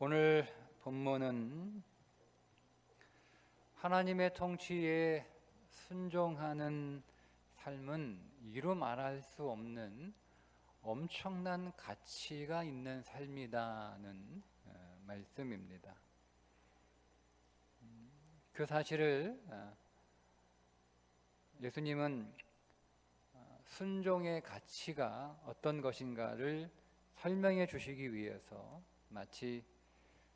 오늘 본문은 하나님의 통치에 순종하는 삶은 이루 말할 수 없는 엄청난 가치가 있는 삶이다는 말씀입니다. 그 사실을 예수님은 순종의 가치가 어떤 것인가를 설명해 주시기 위해서 마치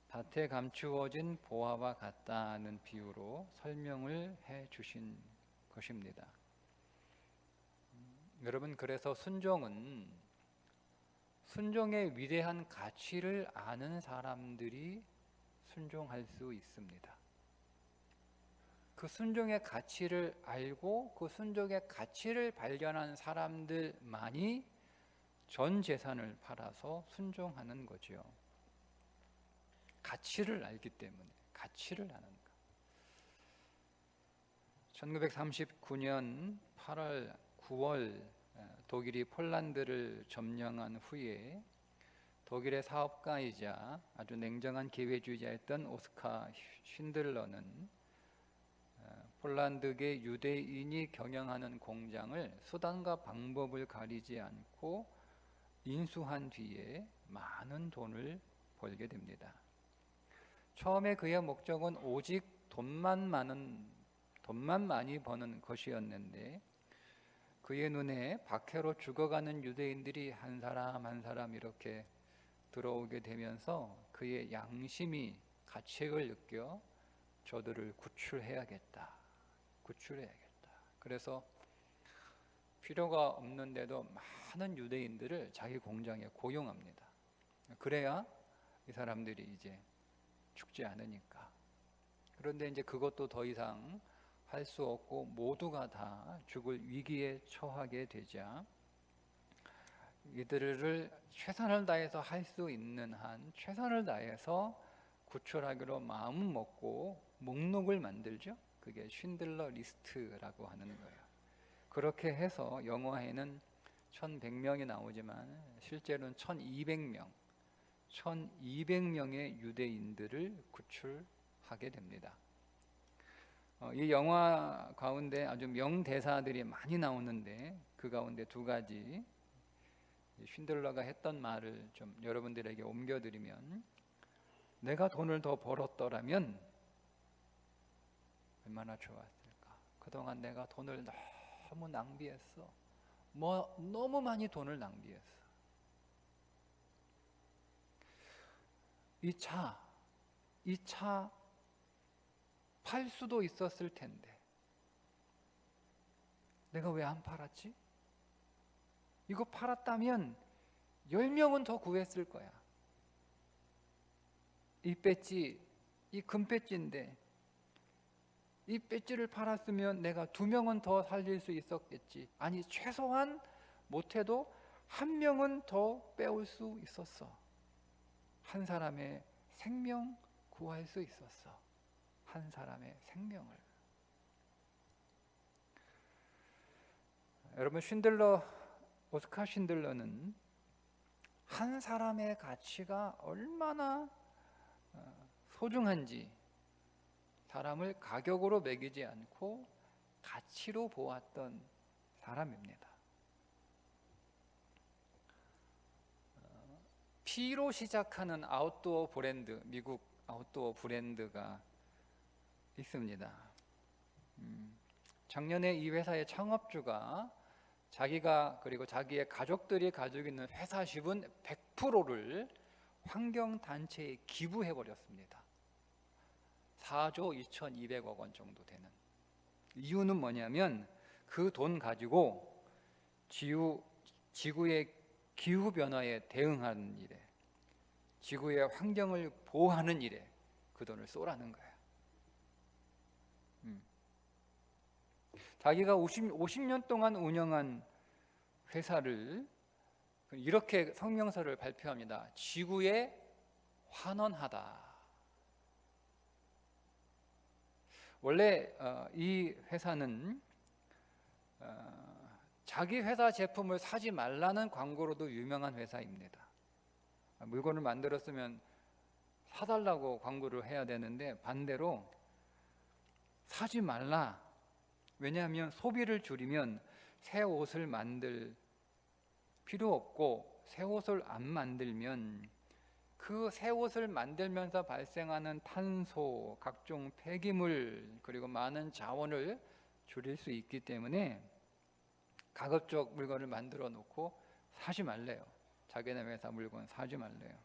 밭에 감추어진 보화와 같다는 비유로 설명을 해 주신 것입니다. 여러분, 그래서 순종의 위대한 가치를 아는 사람들이 순종할 수 있습니다. 그 순종의 가치를 알고 그 순종의 가치를 발견한 사람들만이 전 재산을 팔아서 순종하는 거죠. 가치를 알기 때문에, 가치를 아는 것. 1939년 8월, 9월 독일이 폴란드를 점령한 후에 독일의 사업가이자 아주 냉정한 기회주의자였던 오스카 쉰들러는 폴란드계 유대인이 경영하는 공장을 수단과 방법을 가리지 않고 인수한 뒤에 많은 돈을 벌게 됩니다. 처음에 그의 목적은 오직 돈만 많이 버는 것이었는데 그의 눈에 박해로 죽어가는 유대인들이 한 사람 한 사람 이렇게 들어오게 되면서 그의 양심이 가책을 느껴 저들을 구출해야겠다. 그래서 필요가 없는데도 많은 유대인들을 자기 공장에 고용합니다. 그래야 이 사람들이 이제 죽지 않으니까. 그런데 이제 그것도 더 이상 할 수 없고 모두가 다 죽을 위기에 처하게 되자 이들을 최선을 다해서 할 수 있는 한 최선을 다해서 구출하기로 마음 먹고 목록을 만들죠. 그게 쉰들러 리스트라고 하는 거예요. 그렇게 해서 영화에는 1100명이 나오지만 실제로는 1200명의 유대인들을 구출하게 됩니다. 이 영화 가운데 아주 명대사들이 많이 나오는데 그 가운데 두 가지 쉰들러가 했던 말을 좀 여러분들에게 옮겨드리면, 내가 돈을 더 벌었더라면 얼마나 좋았을까. 그동안 내가 돈을 너무 낭비했어. 너무 많이 돈을 낭비했어. 이 차 팔 수도 있었을 텐데 내가 왜 안 팔았지? 이거 팔았다면 10명은 더 구했을 거야. 이 배지, 이 금배지인데 이 배지를 팔았으면 내가 2명은 더 살릴 수 있었겠지. 아니, 최소한 못해도 1명은 더 빼올 수 있었어. 한 사람의 생명 구할 수 있었어. 한 사람의 생명을. 여러분, 오스카 쉰들러는 한 사람의 가치가 얼마나 소중한지 사람을 가격으로 매기지 않고 가치로 보았던 사람입니다. P로 시작하는 아웃도어 브랜드, 미국 아웃도어 브랜드가 있습니다. 작년에 이 회사의 창업주가 자기가 그리고 자기의 가족들이 가지고 있는 회사 지분 100%를 환경단체에 기부해버렸습니다. 4조 2200억 원 정도 되는. 이유는 뭐냐면 그 돈 가지고 지구의 기후변화에 대응하는 일에, 지구의 환경을 보호하는 일에 그 돈을 쏘라는 거예요. 자기가 50년 동안 운영한 회사를 이렇게 성명서를 발표합니다. 지구에 환원하다. 원래 이 회사는 자기 회사 제품을 사지 말라는 광고로도 유명한 회사입니다. 물건을 만들었으면 사달라고 광고를 해야 되는데 반대로 사지 말라. 왜냐하면 소비를 줄이면 새 옷을 만들 필요 없고, 새 옷을 안 만들면 그 새 옷을 만들면서 발생하는 탄소, 각종 폐기물, 그리고 많은 자원을 줄일 수 있기 때문에 가급적 물건을 만들어 놓고 사지 말래요. 자기네 회사 물건 사지 말래요.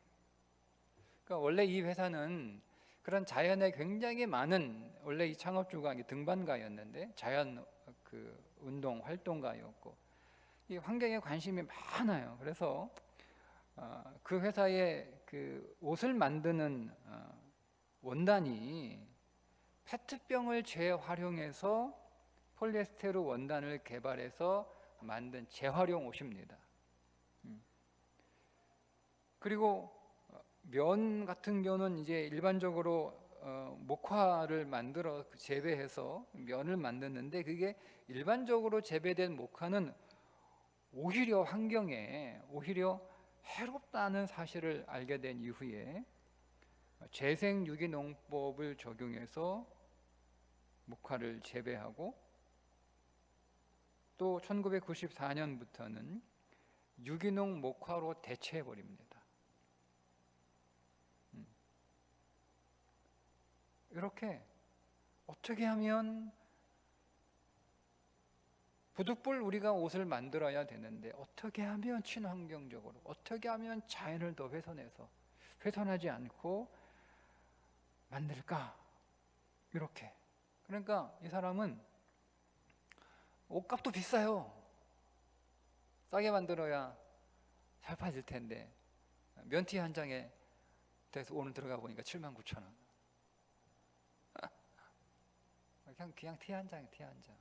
그러니까 원래 이 회사는 그런 자연에 굉장히 많은, 원래 이 창업주가 등반가였는데 자연 그 운동 활동가였고, 이 환경에 관심이 많아요. 그래서 그 회사의 그 옷을 만드는 원단이 페트병을 재활용해서 폴리에스테르 원단을 개발해서 만든 재활용 옷입니다. 그리고 면 같은 경우는 이제 일반적으로 목화를 만들어 재배해서 면을 만드는데, 그게 일반적으로 재배된 목화는 오히려 환경에 오히려 해롭다는 사실을 알게 된 이후에 재생 유기농법을 적용해서 목화를 재배하고, 또 1994년부터는 유기농 목화로 대체해 버립니다. 이렇게 어떻게 하면 부득불 우리가 옷을 만들어야 되는데 어떻게 하면 친환경적으로, 어떻게 하면 자연을 더 훼손하지 않고 만들까? 이렇게. 그러니까 이 사람은 옷값도 비싸요. 싸게 만들어야 잘 팔릴 텐데 면티 한 장에 대해서 오늘 들어가 보니까 79,000원. 그냥 티 한 장에 티 한 장.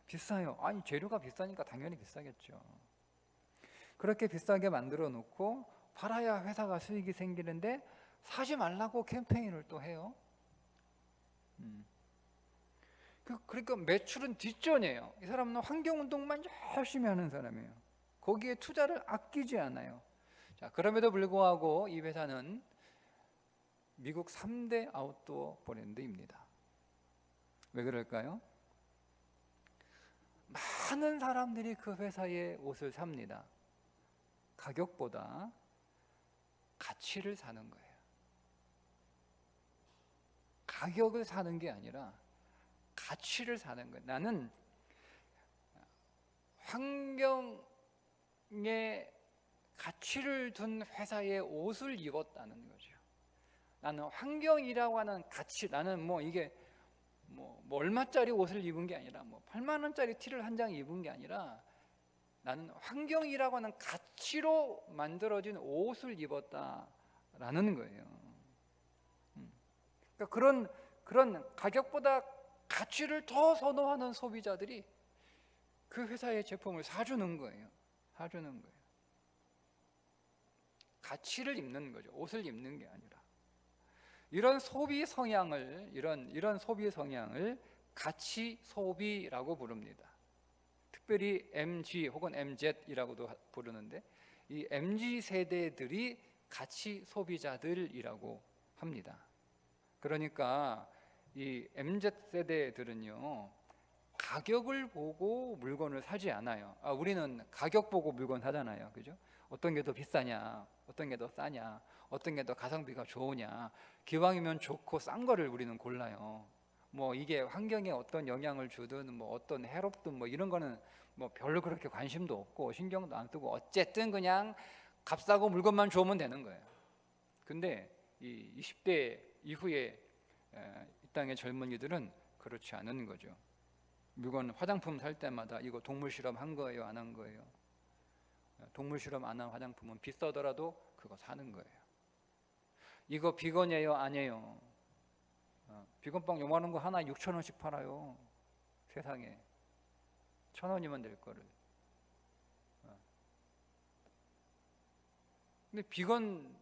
비싸요. 아니 재료가 비싸니까 당연히 비싸겠죠. 그렇게 비싸게 만들어 놓고 팔아야 회사가 수익이 생기는데 사지 말라고 캠페인을 또 해요. 그러니까 매출은 뒷전이에요. 이 사람은 환경운동만 열심히 하는 사람이에요. 거기에 투자를 아끼지 않아요. 자, 그럼에도 불구하고 이 회사는 미국 3대 아웃도어 브랜드입니다. 왜 그럴까요? 많은 사람들이 그 회사의 옷을 삽니다. 가격보다 가치를 사는 거예요. 가격을 사는 게 아니라 가치를 사는 거예요. 나는 환경에 가치를 둔 회사의 옷을 입었다는 거죠. 나는 환경이라고 하는 가치, 나는 이게 얼마짜리 옷을 입은 게 아니라 8만 원짜리 티를 한 장 입은 게 아니라 나는 환경이라고 하는 가치로 만들어진 옷을 입었다라는 거예요. 그러니까 그런 가격보다 가치를 더 선호하는 소비자들이 그 회사의 제품을 사주는 거예요. 가치를 입는 거죠. 옷을 입는 게 아니라. 이런 소비 성향을 가치 소비라고 부릅니다. 특별히 MG 혹은 MZ이라고도 부르는데, 이 MG 세대들이 가치 소비자들이라고 합니다. 그러니까 이 MZ 세대들은요, 가격을 보고 물건을 사지 않아요. 우리는 가격 보고 물건 사잖아요. 그죠? 어떤 게 더 비싸냐, 어떤 게 더 싸냐, 어떤 게 더 가성비가 좋으냐, 기왕이면 좋고 싼 거를 우리는 골라요. 이게 환경에 어떤 영향을 주든 어떤 해롭든 이런 거는 별로 그렇게 관심도 없고 신경도 안 쓰고 어쨌든 그냥 값싸고 물건만 좋으면 되는 거예요. 근데 이 20대 이후에 이 땅의 젊은이들은 그렇지 않은 거죠. 물건, 화장품 살 때마다 이거 동물 실험 한 거예요, 안 한 거예요? 동물 실험 안 한 화장품은 비싸더라도 그거 사는 거예요. 이거 비건이에요, 아니에요? 비건빵 요만한 거 하나 6,000원씩 팔아요. 세상에 1,000원이면 될 거를. 근데 비건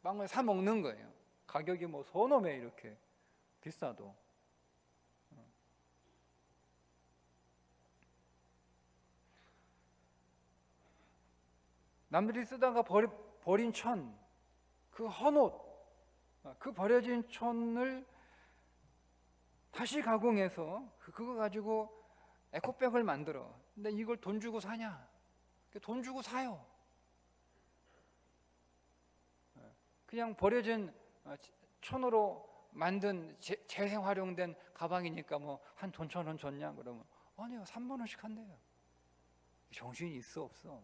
빵을 사 먹는 거예요. 가격이 소놈에 이렇게 비싸도. 남들이 쓰다가 버린 천, 그 헌옷, 그 버려진 천을 다시 가공해서 그거 가지고 에코백을 만들어. 근데 이걸 돈 주고 사냐? 돈 주고 사요. 그냥 버려진 천으로 만든 재활용된 가방이니까 뭐 한 돈 1,000원 줬냐 그러면 아니요, 3만 원씩 한대요. 정신이 있어 없어?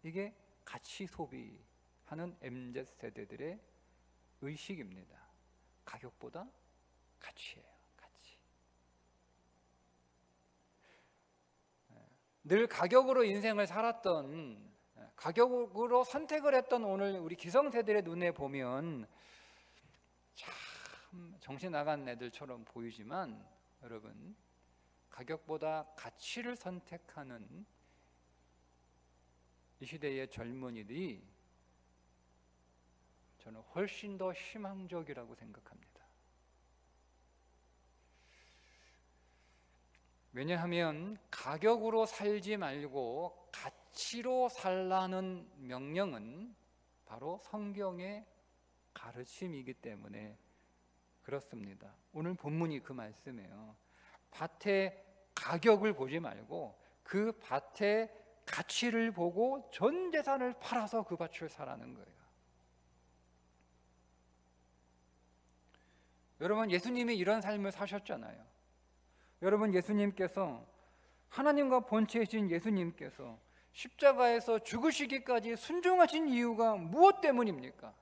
이게 가치 소비하는 MZ 세대들의 의식입니다. 가격보다 가치예요. 가치. 늘 가격으로 인생을 살았던, 가격으로 선택을 했던 오늘 우리 기성세대의 눈에 보면 참 정신 나간 애들처럼 보이지만, 여러분, 가격보다 가치를 선택하는 이 시대의 젊은이들이 저는 훨씬 더 희망적이라고 생각합니다. 왜냐하면 가격으로 살지 말고 가치로 살라는 명령은 바로 성경의 가르침이기 때문에 그렇습니다. 오늘 본문이 그 말씀이에요. 밭의 가격을 보지 말고 그 밭의 가치를 보고 전 재산을 팔아서 그 밭을 사라는 거예요. 여러분, 예수님이 이런 삶을 사셨잖아요. 여러분, 예수님께서, 하나님과 본체이신 예수님께서 십자가에서 죽으시기까지 순종하신 이유가 무엇 때문입니까?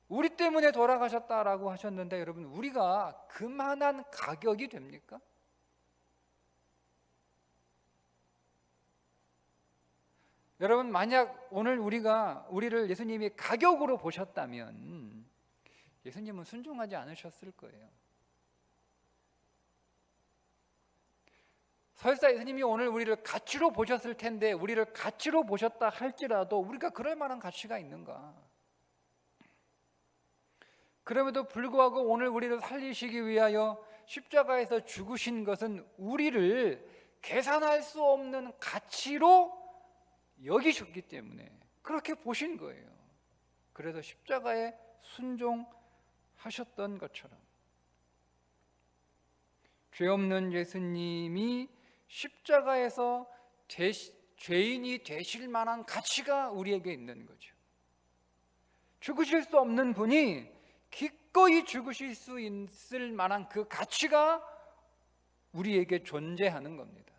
우리 때문에 돌아가셨다라고 하셨는데, 여러분, 우리가 그만한 가격이 됩니까? 여러분, 만약 오늘 우리를 예수님이 가격으로 보셨다면 예수님은 순종하지 않으셨을 거예요. 설사 예수님이 오늘 우리를 가치로 보셨을 텐데, 우리를 가치로 보셨다 할지라도 우리가 그럴 만한 가치가 있는가? 그럼에도 불구하고 오늘 우리를 살리시기 위하여 십자가에서 죽으신 것은 우리를 계산할 수 없는 가치로 여기셨기 때문에 그렇게 보신 거예요. 그래서 십자가에 순종하셨던 것처럼 죄 없는 예수님이 십자가에서 죄인이 되실 만한 가치가 우리에게 있는 거죠. 죽으실 수 없는 분이 기꺼이 죽으실 수 있을 만한 그 가치가 우리에게 존재하는 겁니다.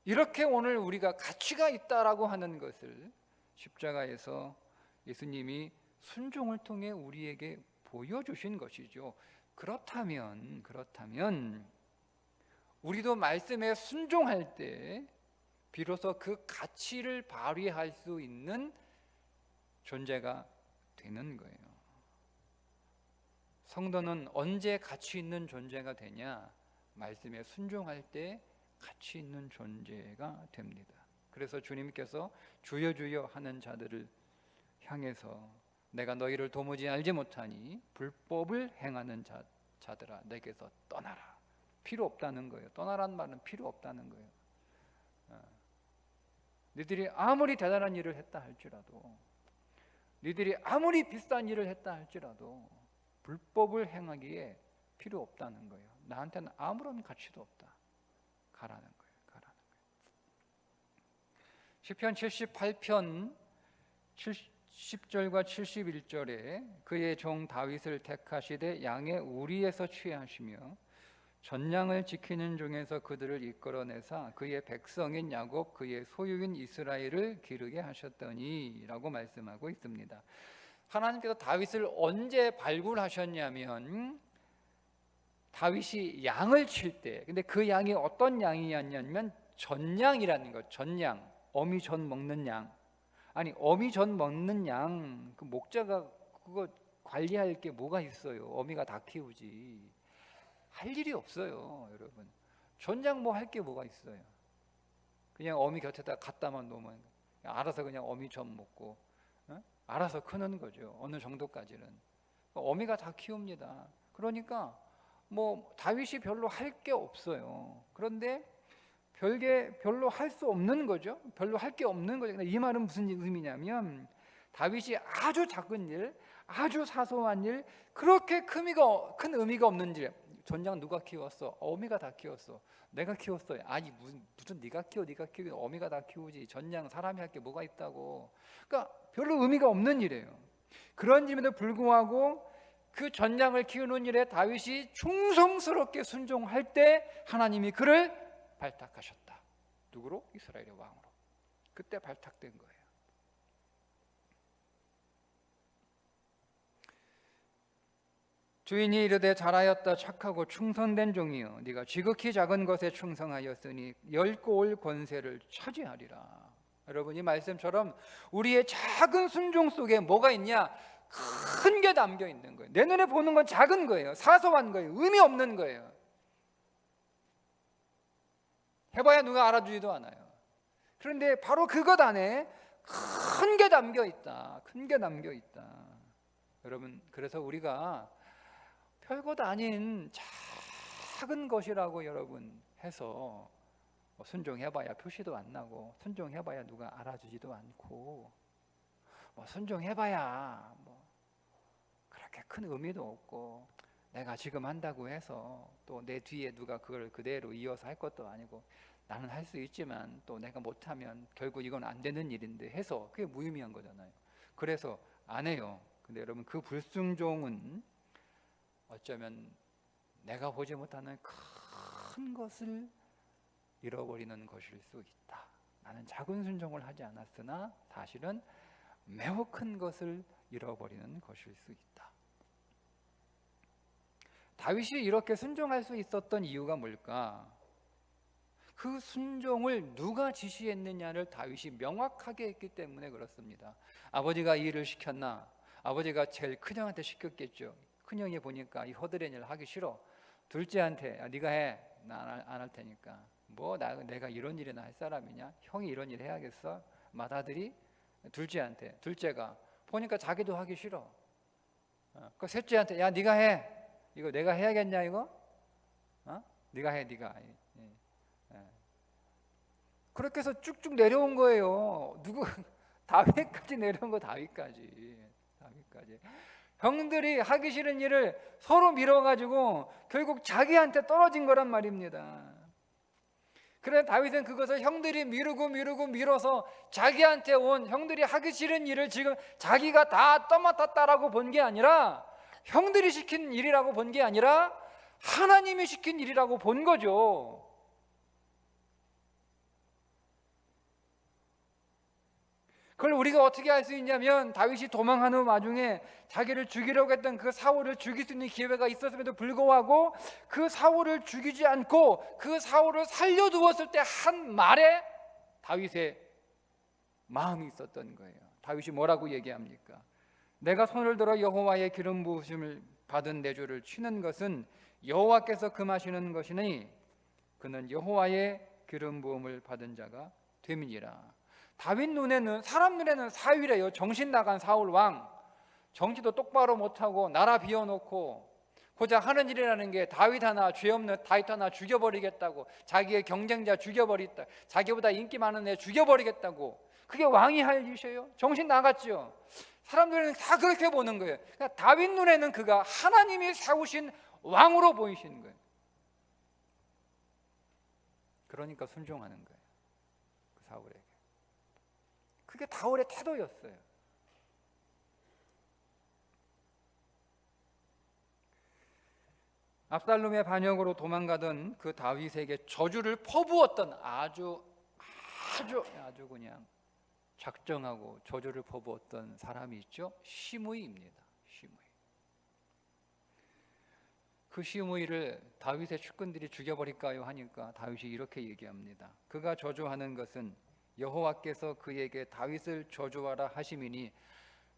이렇게 오늘 우리가 가치가 있다라고 하는 것을 십자가에서 예수님이 순종을 통해 우리에게 보여주신 것이죠. 그렇다면 우리도 말씀에 순종할 때 비로소 그 가치를 발휘할 수 있는 존재가 되는 거예요. 성도는 언제 가치 있는 존재가 되냐? 말씀에 순종할 때 가치 있는 존재가 됩니다. 그래서 주님께서 주여 주여 하는 자들을 향해서 내가 너희를 도무지 알지 못하니 불법을 행하는 자들아 내게서 떠나라. 필요 없다는 거예요. 떠나란 말은 필요 없다는 거예요. 너희들이 아무리 대단한 일을 했다 할지라도, 너희들이 아무리 비싼 일을 했다 할지라도 불법을 행하기에 필요 없다는 거예요. 나한테는 아무런 가치도 없다. 가라는 거예요. 가라는 거예요. 시편 78편 10절과 71절에 그의 종 다윗을 택하시되 양의 우리에서 취하시며 전량을 지키는 중에서 그들을 이끌어내사 그의 백성인 야곱 그의 소유인 이스라엘을 기르게 하셨더니 라고 말씀하고 있습니다. 하나님께서 다윗을 언제 발굴하셨냐면 다윗이 양을 칠 때, 근데 그 양이 어떤 양이었냐면 전양이라는 거. 전양, 어미 전 먹는 양. 아니, 어미 전 먹는 양, 그 목자가 그거 관리할 게 뭐가 있어요? 어미가 다 키우지. 할 일이 없어요, 여러분. 전양 뭐 할 게 뭐가 있어요? 그냥 어미 곁에다 갖다만 놓으면 알아서 그냥 어미 전 먹고, 알아서 크는 거죠. 어느 정도까지는. 어미가 다 키웁니다. 그러니까 뭐 다윗이 별로 할 게 없어요. 그런데 별로 할 수 없는 거죠. 별로 할 게 없는 거죠. 이 말은 무슨 의미냐면 다윗이 아주 작은 일, 아주 사소한 일, 그렇게 큰 의미가 없는 일. 전장 누가 키웠어? 어미가 다 키웠어. 내가 키웠어요. 아니 무슨 네가 키워 어미가 다 키우지. 전장 사람이 할 게 뭐가 있다고. 그러니까 별로 의미가 없는 일이에요. 그런 일에도 불구하고 그 전장을 키우는 일에 다윗이 충성스럽게 순종할 때 하나님이 그를 발탁하셨다. 누구로? 이스라엘의 왕으로. 그때 발탁된 거예요. 주인이 이르되 잘하였다 착하고 충성된 종이여 네가 지극히 작은 것에 충성하였으니 넓고 올 권세를 차지하리라. 여러분, 이 말씀처럼 우리의 작은 순종 속에 뭐가 있냐? 큰 게 담겨 있는 거예요. 내 눈에 보는 건 작은 거예요. 사소한 거예요. 의미 없는 거예요. 해봐야 누가 알아주지도 않아요. 그런데 바로 그것 안에 큰 게 담겨 있다. 큰 게 담겨 있다. 여러분, 그래서 우리가 별것 아닌 작은 것이라고 여러분 해서 순종해봐야 표시도 안 나고, 순종해봐야 누가 알아주지도 않고, 순종해봐야 그렇게 큰 의미도 없고, 내가 지금 한다고 해서 또 내 뒤에 누가 그걸 그대로 이어서 할 것도 아니고, 나는 할 수 있지만 또 내가 못하면 결국 이건 안 되는 일인데 해서 그게 무의미한 거잖아요. 그래서 안 해요. 근데 여러분, 그 불순종은 어쩌면 내가 보지 못하는 큰 것을 잃어버리는 것일 수 있다. 나는 작은 순종을 하지 않았으나 사실은 매우 큰 것을 잃어버리는 것일 수 있다. 다윗이 이렇게 순종할 수 있었던 이유가 뭘까? 그 순종을 누가 지시했느냐를 다윗이 명확하게 했기 때문에 그렇습니다. 아버지가 이 일을 시켰나? 아버지가 제일 큰형한테 시켰겠죠. 큰형이 보니까 이 허드렛 일 하기 싫어. 둘째한테 네가 해. 나 안 할 테니까. 내가 이런 일이나 할 사람이냐? 형이 이런 일 해야겠어? 맏아들이 둘째한테, 둘째가 보니까 자기도 하기 싫어. 그 셋째한테 야 네가 해. 이거 내가 해야겠냐 이거? 네가 해, 네가. 그렇게 해서 쭉쭉 내려온 거예요. 다윗까지 내려온 거. 다윗까지. 형들이 하기 싫은 일을 서로 밀어가지고 결국 자기한테 떨어진 거란 말입니다. 그래서 다윗은 그것을 형들이 밀어서 자기한테 온, 형들이 하기 싫은 일을 지금 자기가 다 떠맡았다라고 본 게 아니라, 형들이 시킨 일이라고 본 게 아니라 하나님이 시킨 일이라고 본 거죠. 그걸 우리가 어떻게 알 수 있냐면, 다윗이 도망하는 와중에 자기를 죽이려고 했던 그 사울을 죽일 수 있는 기회가 있었음에도 불구하고 그 사울을 죽이지 않고 그 사울을 살려두었을 때 한 말에 다윗의 마음이 있었던 거예요. 다윗이 뭐라고 얘기합니까? 내가 손을 들어 여호와의 기름 부으심을 받은 내 주를 치는 것은 여호와께서 금하시는 것이니 그는 여호와의 기름 부음을 받은 자가 됨이니라. 다윗 눈에는, 사람 눈에는 사위래요. 정신 나간 사울 왕, 정치도 똑바로 못하고 나라 비워놓고 고작 하는 일이라는 게 다윗 하나, 죄 없는 다윗 하나 죽여버리겠다고, 자기의 경쟁자 죽여버리겠다, 자기보다 인기 많은 애 죽여버리겠다고, 그게 왕이 할 일이에요? 정신 나갔죠. 사람들은 다 그렇게 보는 거예요. 그러니까 다윗 눈에는 그가 하나님이 세우신 왕으로 보이시는 거예요. 그러니까 순종하는 거예요, 그 사울에게. 그게 다윗의 태도였어요. 압살롬의 반역으로 도망가던 그 다윗에게 저주를 퍼부었던 아주 그냥 작정하고 저주를 퍼부었던 사람이 있죠. 시므이입니다. 시므이. 그 시므이를 다윗의 측근들이 죽여버릴까요 하니까 다윗이 이렇게 얘기합니다. 그가 저주하는 것은 여호와께서 그에게 다윗을 저주하라 하심이니.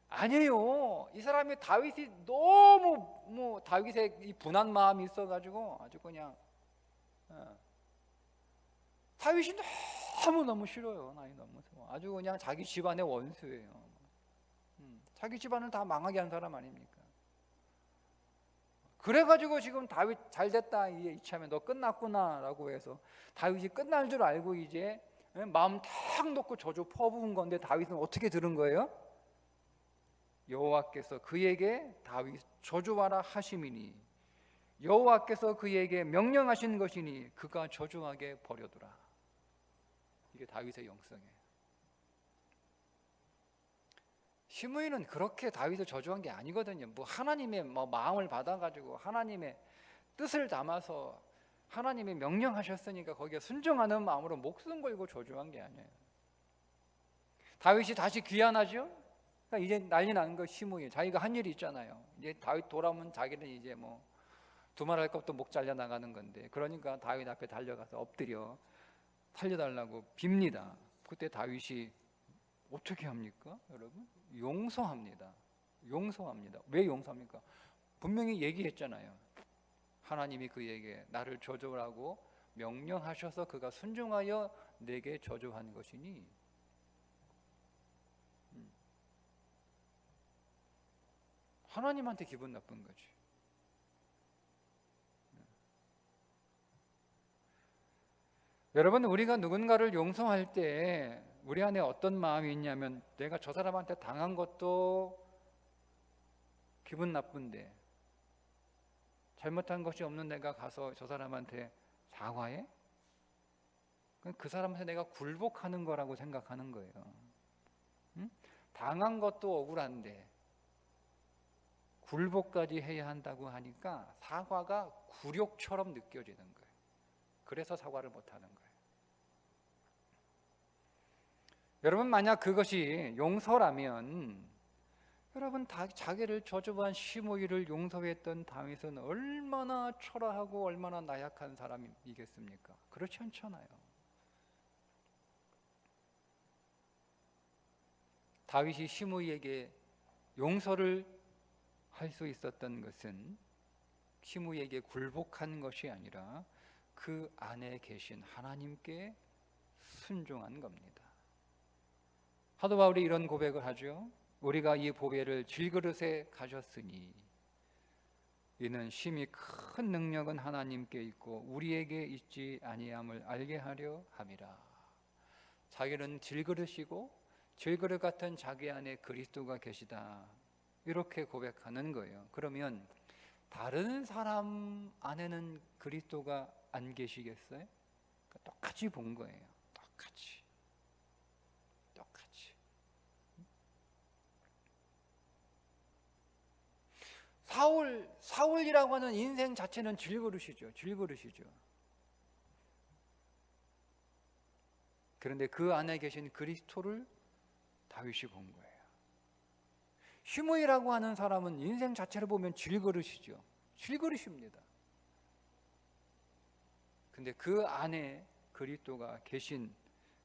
아니에요. 이 사람이 다윗이 너무 다윗의 이 분한 마음이 있어가지고 아주 그냥 다윗이 너무 싫어요. 아주 그냥 자기 집안의 원수예요. 자기 집안을 다 망하게 한 사람 아닙니까? 그래가지고 지금 다윗 잘 됐다, 이제 이참에 너 끝났구나라고 해서 다윗이 끝날 줄 알고 이제 마음 탁 놓고 저주 퍼부은 건데 다윗은 어떻게 들은 거예요? 여호와께서 그에게 다윗 저주하라 하심이니 여호와께서 그에게 명령하신 것이니 그가 저주하게 버려두라. 이게 다윗의 영성이에요. 시므이는 그렇게 다윗을 저주한 게 아니거든요. 뭐 하나님의 마음을 받아가지고 하나님의 뜻을 담아서 하나님이 명령하셨으니까 거기에 순종하는 마음으로 목숨 걸고 저주한 게 아니에요. 다윗이 다시 귀환하죠. 그러니까 이제 난리 나는 거 시므이. 자기가 한 일이 있잖아요. 이제 다윗 돌아오면 자기는 이제 뭐 두말할 것도 목 잘려 나가는 건데, 그러니까 다윗 앞에 달려가서 엎드려 살려달라고 빕니다. 그때 다윗이 어떻게 합니까, 여러분? 용서합니다. 용서합니다. 왜 용서합니까? 분명히 얘기했잖아요. 하나님이 그에게 나를 저주하라고 명령하셔서 그가 순종하여 내게 저주한 것이니. 하나님한테 기분 나쁜 거지. 여러분, 우리가 누군가를 용서할 때 우리 안에 어떤 마음이 있냐면, 내가 저 사람한테 당한 것도 기분 나쁜데 잘못한 것이 없는 내가 가서 저 사람한테 사과해? 그 사람한테 내가 굴복하는 거라고 생각하는 거예요. 응? 당한 것도 억울한데 굴복까지 해야 한다고 하니까 사과가 굴욕처럼 느껴지는 거예요. 그래서 사과를 못하는 거예요. 여러분, 만약 그것이 용서라면, 여러분, 자기를 저주한 시므이를 용서했던 다윗은 얼마나 초라하고 얼마나 나약한 사람이겠습니까? 그렇지 않잖아요. 다윗이 시므이에게 용서를 할 수 있었던 것은 시므이에게 굴복한 것이 아니라 그 안에 계신 하나님께 순종한 겁니다. 사도 바울이 이런 고백을 하죠. 우리가 이 보배를 질그릇에 가졌으니 이는 심히 큰 능력은 하나님께 있고 우리에게 있지 아니함을 알게 하려 함이라. 자기는 질그릇이고 질그릇 같은 자기 안에 그리스도가 계시다, 이렇게 고백하는 거예요. 그러면 다른 사람 안에는 그리스도가 안 계시겠어요? 똑같이 본 거예요. 똑같이. 사울이라고 하는 인생 자체는 질그릇이죠. 그런데 그 안에 계신 그리스도를 다윗이 본 거예요. 시므이라고 하는 사람은 인생 자체를 보면 질그릇이죠. 질그릇입니다. 근데 그 안에 그리스도가 계신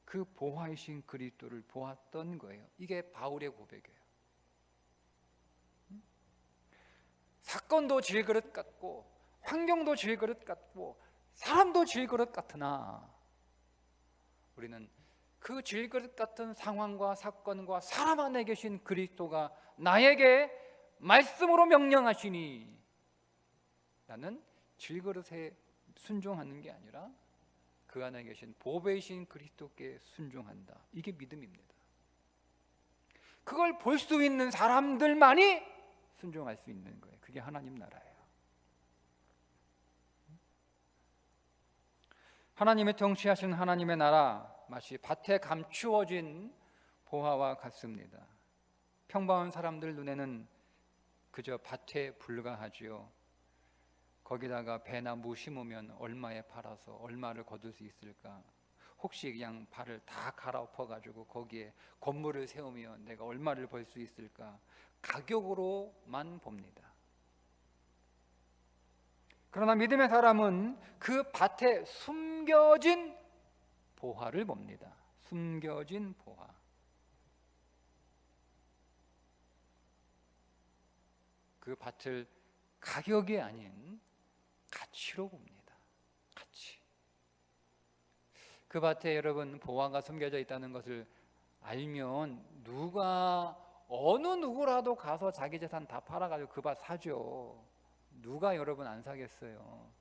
그 보화이신 그리스도를 보았던 거예요. 이게 바울의 고백이에요. 사건도 질그릇 같고 환경도 질그릇 같고 사람도 질그릇 같으나 우리는 그 질그릇 같은 상황과 사건과 사람 안에 계신 그리스도가 나에게 말씀으로 명령하시니 나는 질그릇에 순종하는 게 아니라 그 안에 계신 보배이신 그리스도께 순종한다. 이게 믿음입니다. 그걸 볼 수 있는 사람들만이 순종할 수 있는 거예요. 그게 하나님 나라예요. 하나님의 통치하신 하나님의 나라, 마치 밭에 감추어진 보화와 같습니다. 평범한 사람들 눈에는 그저 밭에 불과하지요. 거기다가 배나 무 심으면 얼마에 팔아서 얼마를 거둘 수 있을까? 혹시 그냥 발을 다 갈아엎어가지고 거기에 건물을 세우면 내가 얼마를 벌 수 있을까? 가격으로만 봅니다. 그러나 믿음의 사람은 그 밭에 숨겨진 보화를 봅니다. 숨겨진 보화. 그 밭을 가격이 아닌 가치로 봅니다. 가치. 그 밭에 여러분 보화가 숨겨져 있다는 것을 알면 어느 누구라도 가서 자기 재산 다 팔아가지고 그 밭 사죠. 누가 여러분 안 사겠어요?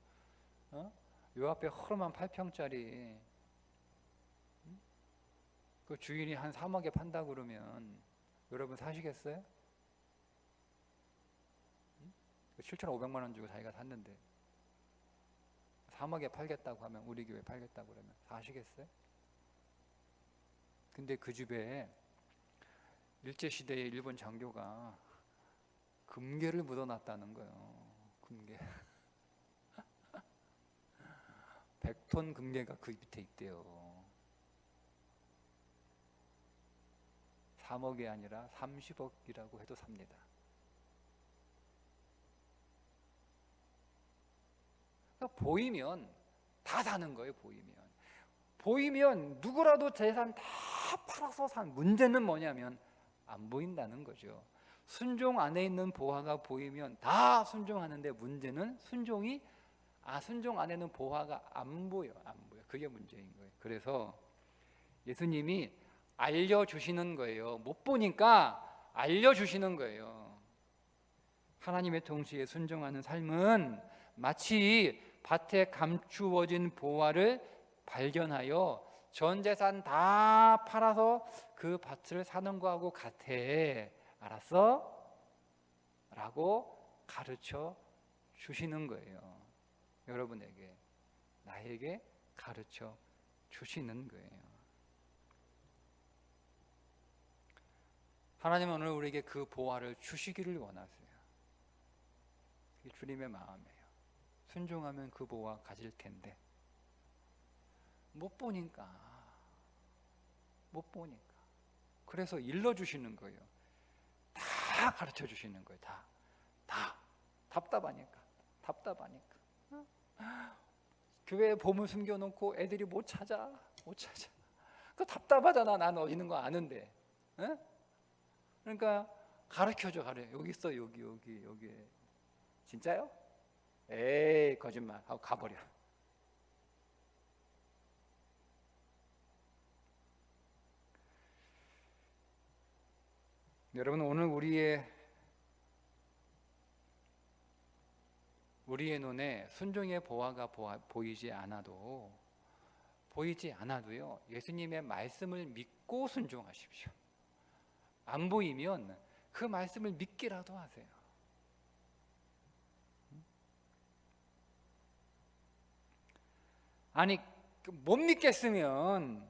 요 앞에 허름한 8평짜리 그 주인이 한 3억에 판다 그러면 여러분 사시겠어요? 7,500만 원 주고 자기가 샀는데 3억에 팔겠다고 하면, 우리 교회 팔겠다고 그러면 사시겠어요? 근데 그 집에 일제시대의 일본 장교가 금괴를 묻어놨다는 거예요. 금괴 100톤 금괴가 그 밑에 있대요. 3억이 아니라 30억이라고 해도 삽니다. 그러니까 보이면 다 사는 거예요. 보이면 누구라도 재산 다 팔아서 산. 문제는 뭐냐면 안 보인다는 거죠. 순종 안에 있는 보화가 보이면 다 순종하는데, 문제는 순종 안에는 보화가 안 보여. 그게 문제인 거예요. 그래서 예수님이 알려주시는 거예요. 못 보니까 알려주시는 거예요. 하나님의 통치에 순종하는 삶은 마치 밭에 감추어진 보화를 발견하여 전 재산 다 팔아서 그 밭을 사는 거하고 같아. 알았어? 라고 가르쳐 주시는 거예요. 여러분에게, 나에게 가르쳐 주시는 거예요. 하나님은 오늘 우리에게 그 보화를 주시기를 원하세요. 이게 주님의 마음이에요. 순종하면 그 보화 가질 텐데 못 보니까 그래서 일러주시는 거예요. 다 가르쳐 주시는 거예요. 다 답답하니까. 교회에 보물 숨겨놓고 애들이 못 찾아. 그 답답하잖아. 난 어디 있는 거 아는데. 그러니까 가르쳐줘. 여기 있어. 여기. 진짜요? 에이, 거짓말 하고 가버려. 여러분, 오늘 우리의 눈에 순종의 보화가 보이지 않아도요, 예수님의 말씀을 믿고 순종하십시오. 안 보이면 그 말씀을 믿기라도 하세요. 아니, 못 믿겠으면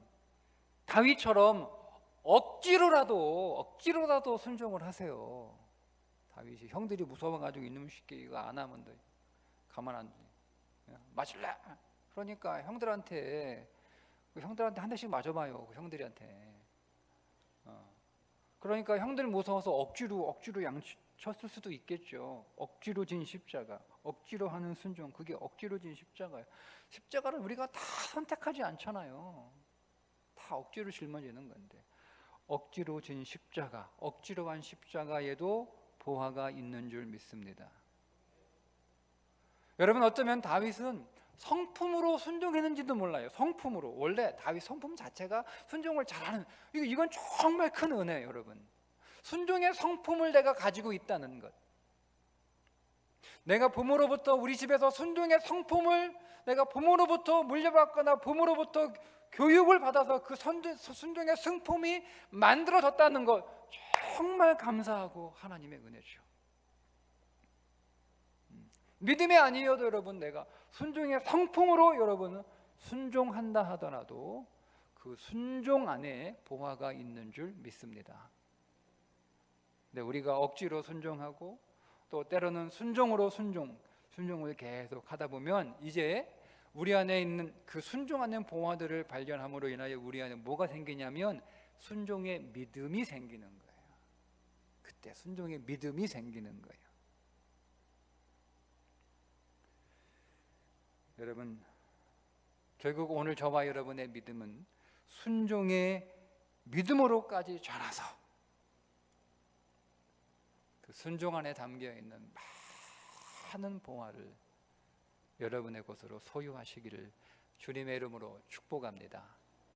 다윗처럼 억지로라도 순종을 하세요. 다윗이 형들이 무서워가지고 이놈 쉽게 이거 안 하면 돼. 가만 안 돼. 맞을래? 그러니까 형들한테 한 대씩 맞아봐요. 그 형들한테. 그러니까 형들 무서워서 억지로 양쳤을 수도 있겠죠. 억지로 진 십자가, 억지로 하는 순종, 그게 억지로 진 십자가예요. 십자가를 우리가 다 선택하지 않잖아요. 다 억지로 짊어지는 건데, 억지로 진 십자가, 억지로 한 십자가에도 보화가 있는 줄 믿습니다. 여러분, 어쩌면 다윗은 성품으로 순종했는지도 몰라요. 성품으로. 원래 다윗 성품 자체가 순종을 잘하는, 이건 정말 큰 은혜예요. 여러분, 순종의 성품을 내가 가지고 있다는 것. 내가 부모로부터, 우리 집에서 순종의 성품을 내가 부모로부터 물려받거나 부모로부터 교육을 받아서 그 순종의 성품이 만들어졌다는 것, 정말 감사하고 하나님의 은혜죠. 믿음이 아니어도 여러분, 내가 순종의 성품으로 여러분은 순종한다 하더라도 그 순종 안에 보화가 있는 줄 믿습니다. 근데 우리가 억지로 순종하고 또 때로는 순종으로 순종을 계속 하다 보면 이제 우리 안에 있는 그 순종하는 보화들을 발견함으로 인하여 우리 안에 뭐가 생기냐면 순종의 믿음이 생기는 거예요. 그때 순종의 믿음이 생기는 거예요. 여러분, 결국 오늘 저와 여러분의 믿음은 순종의 믿음으로까지 자라서 그 순종 안에 담겨 있는 많은 보화를 여러분의 것으로 소유하시기를 주님의 이름으로 축복합니다.